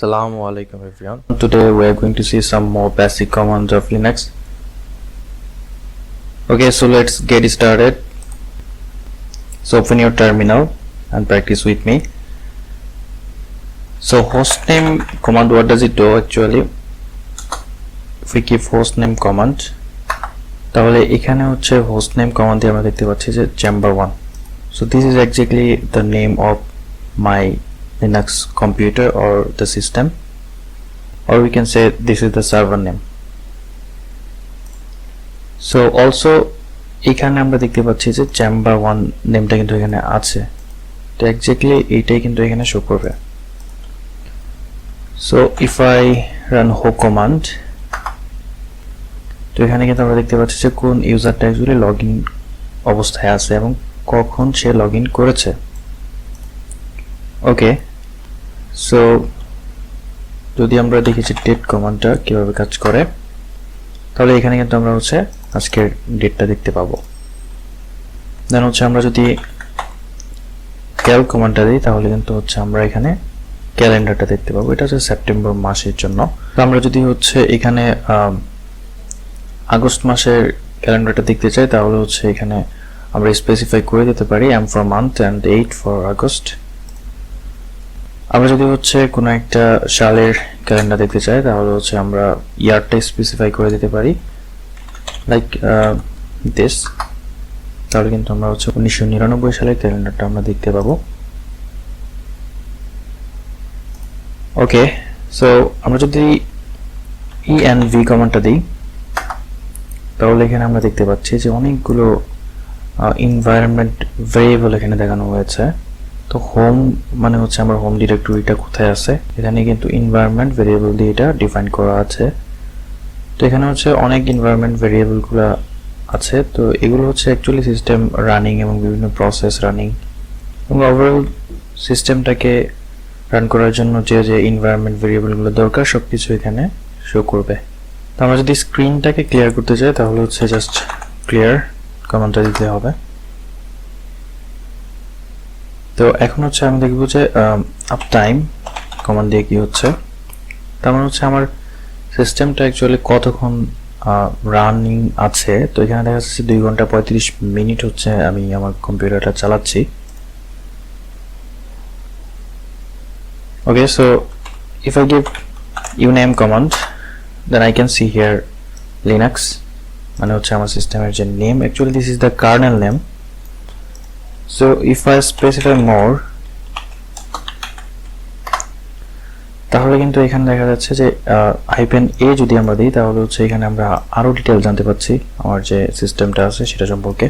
Assalamu alaikum everyone. Today we are going to see some more basic commands of Linux. Okay, so let's get started. So open your terminal and practice with me. So hostname command, what does it do actually? If we keep hostname command, তাহলে এখানে হচ্ছে hostname command দিয়ে আমরা দেখতে পাচ্ছি যে chamber1. So this is exactly the name of my Linux computer or the system, or we can say this is the server name. So also এখানে আমরা দেখতে পাচ্ছি যে chamber1 নেমটা কিন্তু এখানে আছে, তো exactly এইটাই কিন্তু এখানে শো করবে. So if I run ho command, তো এখানে কিন্তু আমরা দেখতে পাচ্ছি যে কোন ইউজারটা অ্যাকচুয়ালি লগইন অবস্থায় আছে এবং কখন সে লগইন করেছে. ওকে, সো যদি আমরা দেখি যে ডেট কমান্ডটা কিভাবে কাজ করে, তাহলে এখানে কিন্তু আমরা হচ্ছে আজকের ডেটটা দেখতে পাবো. দেন হচ্ছে আমরা যদি ক্যাল কমান্ডটা দিই, তাহলে কিন্তু হচ্ছে আমরা এখানে ক্যালেন্ডারটা দেখতে পাবো. এটা হচ্ছে সেপ্টেম্বর মাসের জন্য. তো আমরা যদি হচ্ছে এখানে আগস্ট মাসের ক্যালেন্ডারটা দেখতে চাই, তাহলে হচ্ছে এখানে আমরা স্পেসিফাই করে দিতে পারি M for month and 8 for August. আমরা যদি হচ্ছে কোনো একটা সালের ক্যালেন্ডার দেখতে চাই, তাহলে হচ্ছে আমরা ইয়ারটা স্পেসিফাই করে দিতে পারি, লাইক দিস. তাহলে কিন্তু আমরা হচ্ছে 1999 সালের ক্যালেন্ডারটা আমরা দেখতে পাবো. ওকে, সো আমরা যদি env কমান্ডটা দিই, তাহলে এখানে আমরা দেখতে পাচ্ছি যে অনেকগুলো এনভায়রনমেন্ট ভেরিয়েবল এখানে দেখানো হয়েছে. তো হোম মানে হচ্ছে আমার হোম ডিরেক্টরিটা কোথায় আছে, এখানে কিন্তু এনভায়রনমেন্ট ভেরিয়েবল দিয়ে এটা ডিফাইন করা আছে. তো এখানে হচ্ছে অনেক এনভায়রনমেন্ট ভেরিয়েবলগুলো আছে. তো এগুলো হচ্ছে অ্যাকচুয়ালি সিস্টেম রানিং এবং বিভিন্ন প্রসেস রানিং এবং ওভারঅল সিস্টেমটাকে রান করার জন্য যে যে এনভায়রনমেন্ট ভেরিয়েবলগুলো দরকার সবকিছু এখানে শো করবে. তো আমরা যদি স্ক্রিনটাকে ক্লিয়ার করতে চাই, তাহলে হচ্ছে জাস্ট ক্লিয়ার কমান্ডটা দিতে হবে. তো এখন হচ্ছে আমি দেখব যে আপ টাইম কমান্ড দিয়ে কি হচ্ছে. তার মানে হচ্ছে আমার সিস্টেমটা অ্যাকচুয়ালি কতক্ষণ রানিং আছে. তো এখানে দেখা যাচ্ছে 2 ঘন্টা 35 মিনিট হচ্ছে আমি আমার কম্পিউটারটা চালাচ্ছি. ওকে, so if I give uname command, then I can see here Linux মানে হচ্ছে আমার সিস্টেমের যে name, actually this is the kernel name. So if I specify more, তাহলে কিন্তু এখানে দেখা যাচ্ছে যে -a যদি আমরা দিই, তাহলে হচ্ছে এখানে আমরা আরো ডিটেইল জানতে পাচ্ছি আমার যে সিস্টেমটা আছে সেটা সম্পর্কে.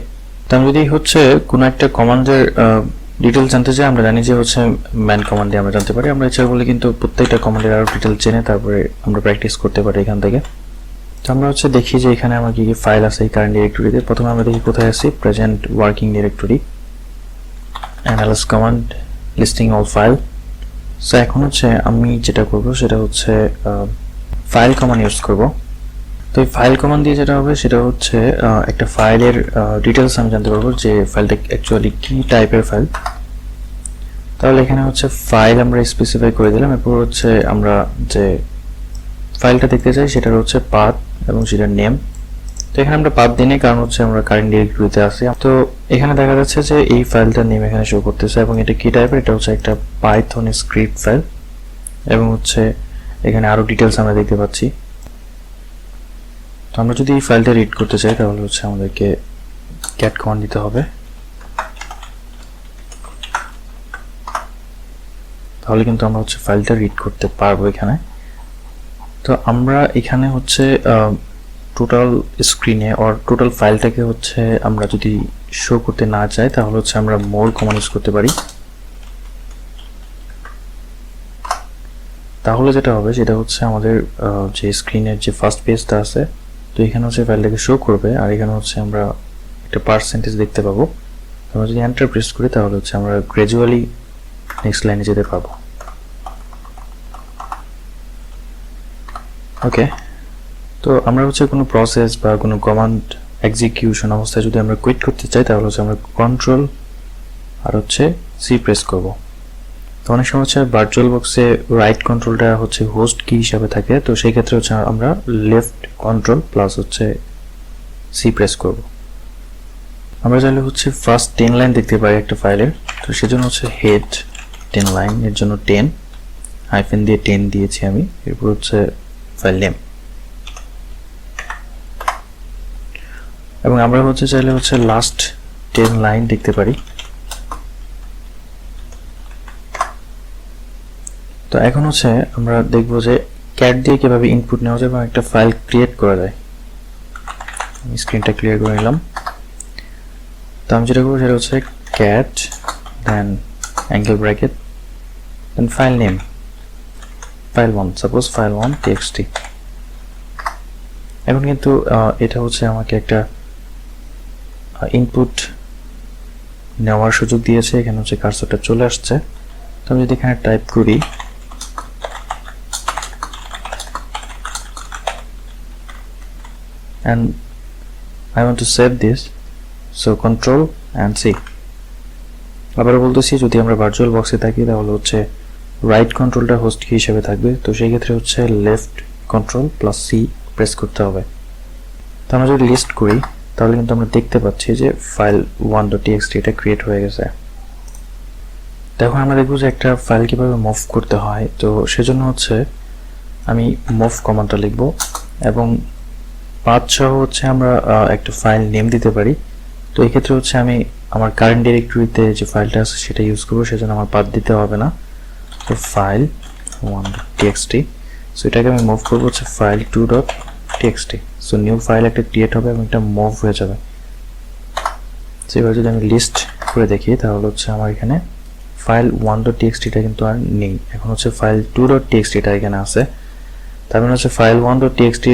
তো আমি যদি হচ্ছে কোনো একটা কমান্ডের ডিটেইল জানতে চাই, আমরা জানি যে হচ্ছে ম্যান কমান্ড দিয়ে আমরা জানতে পারি. আমরা ইচ্ছা করলে কিন্তু প্রত্যেকটা কমান্ডের আরো ডিটেইল জেনে তারপরে আমরা প্র্যাকটিস করতে পারি এখান থেকে. তো আমরা হচ্ছে দেখি যে এখানে আমার কি কি ফাইল আছে এই কারেন্ট ডিরেক্টরিতে. প্রথমে আমরা দেখি কোথায় আছে, present working directory, ls command listing all file. So এখন হচ্ছে আমি যেটা করব সেটা হচ্ছে ফাইল কমান্ড ইউজ করব. তো এই ফাইল কমান্ড দিয়ে যেটা হবে সেটা হচ্ছে একটা ফাইলের ডিটেইলস আমি জানতে পারবো যে ফাইলটা অ্যাকচুয়ালি কি টাইপের ফাইল. তাহলে এখানে হচ্ছে ফাইল আমরা স্পেসিফাই করে দিলাম. এরপর হচ্ছে আমরা যে ফাইলটা দেখতে চাই সেটার হচ্ছে পাথ এবং সেটার নেম. তো এখানে আমরা পাথ দিই, কারণ হচ্ছে আমরা কারেন্ট ডিরেক্টরিতে আছি. তো এখানে দেখা যাচ্ছে যে এই ফাইলটার নেম এখানে শো করতেছে এবং এটা কি টাইপের, এটা হচ্ছে একটা পাইথন স্ক্রিপ্ট ফাইল এবং হচ্ছে এখানে আরো ডিটেইলস আমরা দেখতে পাচ্ছি. তো আমরা যদি এই ফাইলটা রিড করতে চাই, তাহলে হচ্ছে আমাদেরকে ক্যাট কমান্ড দিতে হবে. তাহলে কিন্তু আমরা হচ্ছে ফাইলটা রিড করতে পারবো এখানে. তো আমরা এখানে হচ্ছে টোটাল স্ক্রিনে অর টোটাল ফাইলটাকে হচ্ছে আমরা যদি শো করতে না চাই, তাহলে হচ্ছে আমরা মোর কমান্ড ইউজ করতে পারি. তাহলে যেটা হবে সেটা হচ্ছে আমাদের যে স্ক্রিনের যে ফার্স্ট পেজটা আছে, তো এখানে হচ্ছে ফাইলটাকে শো করবে আর এখানে হচ্ছে আমরা একটা পার্সেন্টেজ দেখতে পাবো. আমরা যদি এন্টার প্রেস করি, তাহলে হচ্ছে আমরা গ্র্যাজুয়ালি নেক্সট লাইনে যেতে পারবো. ওকে, তো আমরা হচ্ছে কোনো প্রসেস বা কোনো কমান্ড এক্সিকিউশন অবস্থায় যদি আমরা কুইট করতে চাই, তাহলে হচ্ছে আমরা কন্ট্রোল আর হচ্ছে সি প্রেস করব. তো অনেক সময় হচ্ছে ভার্চুয়াল বক্সে রাইট কন্ট্রোলটা হচ্ছে হোস্ট কি হিসাবে থাকে, তো সেই ক্ষেত্রে হচ্ছে আমরা লেফট কন্ট্রোল প্লাস হচ্ছে সি প্রেস করব। আমরা চাইলে হচ্ছে ফার্স্ট 10 লাইন দেখতে পারি একটা ফাইলের, তো সেজন্য হচ্ছে হেড 10 লাইন, এর জন্য 10 হাইফেন দিয়ে 10 দিয়েছি আমি, এরপর হচ্ছে ফাইল নেম। এবং আমরা হচ্ছে চাইলে হচ্ছে লাস্ট 10 লাইন দেখতে পারি। তো এখন হচ্ছে আমরা দেখব যে ক্যাট দিয়ে কিভাবে ইনপুট নেওয়া যায় এবং একটা ফাইল ক্রিয়েট করা যায়। আমি স্ক্রিনটা ক্লিয়ার করে নিলাম। তো আমি যেটা করবো সেটা হচ্ছে cat then angle bracket then file name file1, suppose file1 txt। এখন কিন্তু এটা হচ্ছে আমাকে একটা ইনপুট নেওয়ার সুযোগ দিয়েছে, এখানে হচ্ছে কার্সরটা চলে আসছে। তো আমি যদি এখানে টাইপ করি and I want to save this, so control and C। আবার বলতেছি যদি আমরা ভার্চুয়াল বক্সে থাকি তাহলে হচ্ছে রাইট কন্ট্রোলটা হোস্ট কি হিসেবে থাকবে, তো সেই ক্ষেত্রে হচ্ছে left control plus C press করতে হবে। তো আমরা যদি লিস্ট করি তাহলে কিন্তু আমরা দেখতে পাচ্ছি যে file1.txt এটা ক্রিয়েট হয়ে গেছে। তো এখন আমরা দেখব যে একটা ফাইল কিভাবে মুভ করতে হয়। তো সেজন্য হচ্ছে আমি মুভ কমান্ডটা লিখব এবং পাথ সহ হচ্ছে আমরা একটা ফাইল নেম দিতে পারি। তো এই ক্ষেত্রে হচ্ছে আমি আমার কারেন্ট ডিরেক্টরিতে যে ফাইলটা আছে সেটা ইউজ করব, সেজন্য আমার পাথ দিতে হবে না। তো file1.txt, সো এটাকে আমি মুভ করব হচ্ছে file2.txt। সো নিউ ফাইল একটা ক্রিয়েট হবে এবং এটা মুভ হয়ে যাবে। সো এবার যদি আমি লিস্ট করে দেখি তাহলে হচ্ছে আমার এখানে file1.txt টা কিন্তু আর নেই, এখন হচ্ছে file2.txt টা এখানে আছে। তার মানে হচ্ছে file1.txt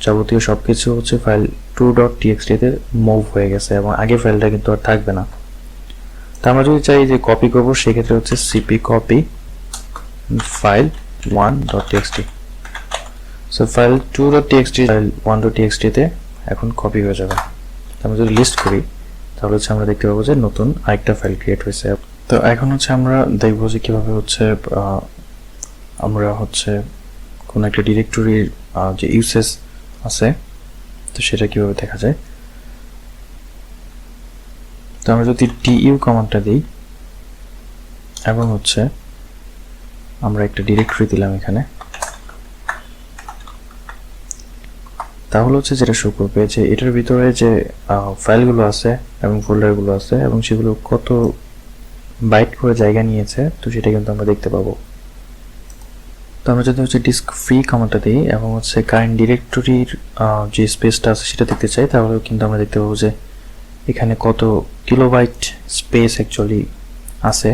যাবতীয় সবকিছু হচ্ছে file2.txt তে মুভ হয়ে গেছে এবং আগে ফাইলটা কিন্তু আর থাকবে না। তো আমরা যদি চাই যে কপি করব সেক্ষেত্রে হচ্ছে cp copy file1.txt। So file2.txt file1.txt তে এখন কপি হয়ে যাবে। আমরা যদি লিস্ট করি তাহলে হচ্ছে আমরা দেখতে পাবো যে নতুন আরেকটা ফাইল ক্রিয়েট হয়েছে। তো এখন হচ্ছে আমরা দেখব যে কিভাবে হচ্ছে আমরা হচ্ছে কোন একটা ডিরেক্টরির যে ইউসেজ আছে তো সেটা কিভাবে দেখা যায়। তো আমরা যদি du কমান্ডটা দিই এবং হচ্ছে আমরা একটা ডিরেক্টরি দিলাম এখানে, তাহলে হচ্ছে যেটা শো করবে যে এটার ভিতরে যে ফাইলগুলো আছে এবং ফোল্ডারগুলো আছে এবং সেগুলো কত বাইট করে জায়গা নিয়েছে, তো সেটা কিন্তু আমরা দেখতে পাবো। তো আমরা যদি হচ্ছে ডিস্ক ফ্রি কমান্ডটা দিই এবং হচ্ছে কারেন্ট ডিরেক্টরির যে স্পেসটা আছে সেটা দেখতে চাই, তাহলে কিন্তু আমরা দেখতে পাবো যে এখানে কত কিলোবাইট স্পেস অ্যাকচুয়ালি আছে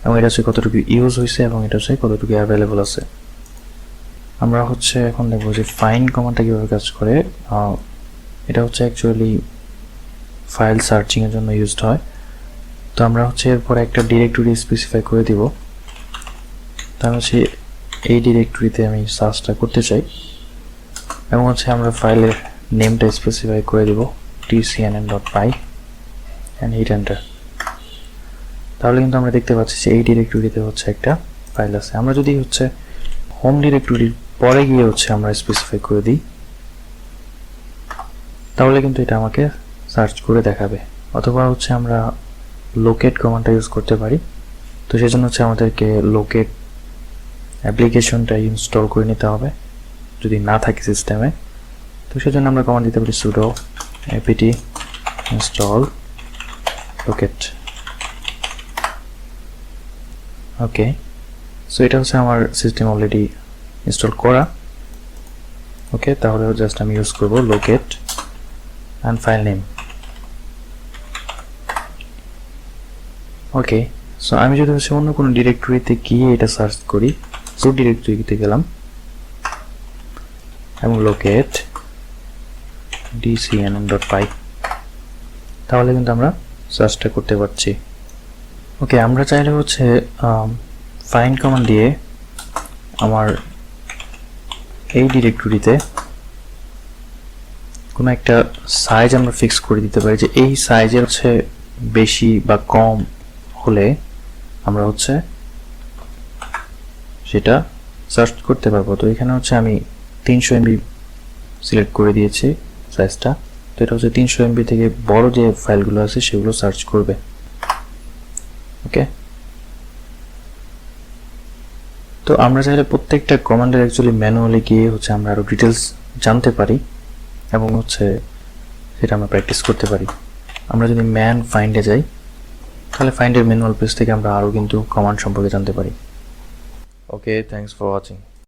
এবং এটা হচ্ছে কতটুকু ইউজ হয়েছে এবং এটা হচ্ছে কতটুকু অ্যাভেলেবল আছে। আমরা হচ্ছে এখন দেখবো যে ফাইন্ড কমান্ডটা কিভাবে কাজ করে। এটা হচ্ছে অ্যাকচুয়ালি ফাইল সার্চিং এর জন্য ইউজড হয়। তো আমরা হচ্ছে এরপর একটা ডিরেক্টরি স্পেসিফাই করে দিব। তার হচ্ছে এই ডিরেক্টরিতে আমি সার্চটা করতে চাই এবং হচ্ছে আমরা ফাইলের নেমটা স্পেসিফাই করে দিব tcnn.py and hit enter। তাহলে কিন্তু আমরা দেখতে পাচ্ছি যে এই ডিরেক্টরিতে হচ্ছে একটা ফাইল আছে। আমরা যদি হচ্ছে হোম ডিরেক্টরির পরে গিয়ে হচ্ছে আমরা স্পেসিফাই করে দিই তাহলে কিন্তু এটা আমাকে সার্চ করে দেখাবে, অথবা হচ্ছে আমরা লোকেট কমান্ডটা ইউজ করতে পারি। তো সেজন্য হচ্ছে আমাদেরকে লোকেট অ্যাপ্লিকেশনটা ইনস্টল করে নিতে হবে যদি না থাকে সিস্টেমে। তো সেজন্য আমরা কমান্ড দিতে পারি sudo apt install locate। ওকে, সো এটা হচ্ছে আমার সিস্টেম অলরেডি ইনস্টল করা। ওকে, তাহলে জাস্ট আমি ইউজ করব locate and file name। Okay, so আমি যদি হচ্ছে অন্য কোনো ডিরেক্টরিতে গিয়ে এটা সার্চ করি, সো ডিরেক্টরিতে গেলাম এবং locate tcnn.py, তাহলে কিন্তু আমরা সার্চটা করতে পারছি। ওকে, আমরা চাইলে হচ্ছে ফাইন্ড কমান্ড দিয়ে আমার এই ডিরেক্টরিতে কোনো একটা সাইজ আমরা ফিক্স করে দিতে পারি যে এই সাইজের হচ্ছে বেশি বা কম হলে আমরা হচ্ছে সেটা সার্চ করতে পারবো। তো এখানে হচ্ছে আমি 300 MB সিলেক্ট করে দিয়েছি সাইজটা। তো এটা হচ্ছে 300 MB থেকে বড় যে ফাইলগুলো আছে সেগুলো সার্চ করবে। ওকে, তো আমরা চাইলে প্রত্যেকটা কমান্ডের অ্যাকচুয়ালি ম্যানুয়ালি গিয়ে হচ্ছে আমরা আরও ডিটেলস জানতে পারি এবং হচ্ছে সেটা আমরা প্র্যাকটিস করতে পারি। আমরা যদি ম্যান ফাইন্ডে যাই তাহলে ফাইন্ডের ম্যানুয়াল পেজ থেকে আমরা আরও কিন্তু কমান্ড সম্পর্কে জানতে পারি। ওকে, থ্যাঙ্কস ফর ওয়াচিং।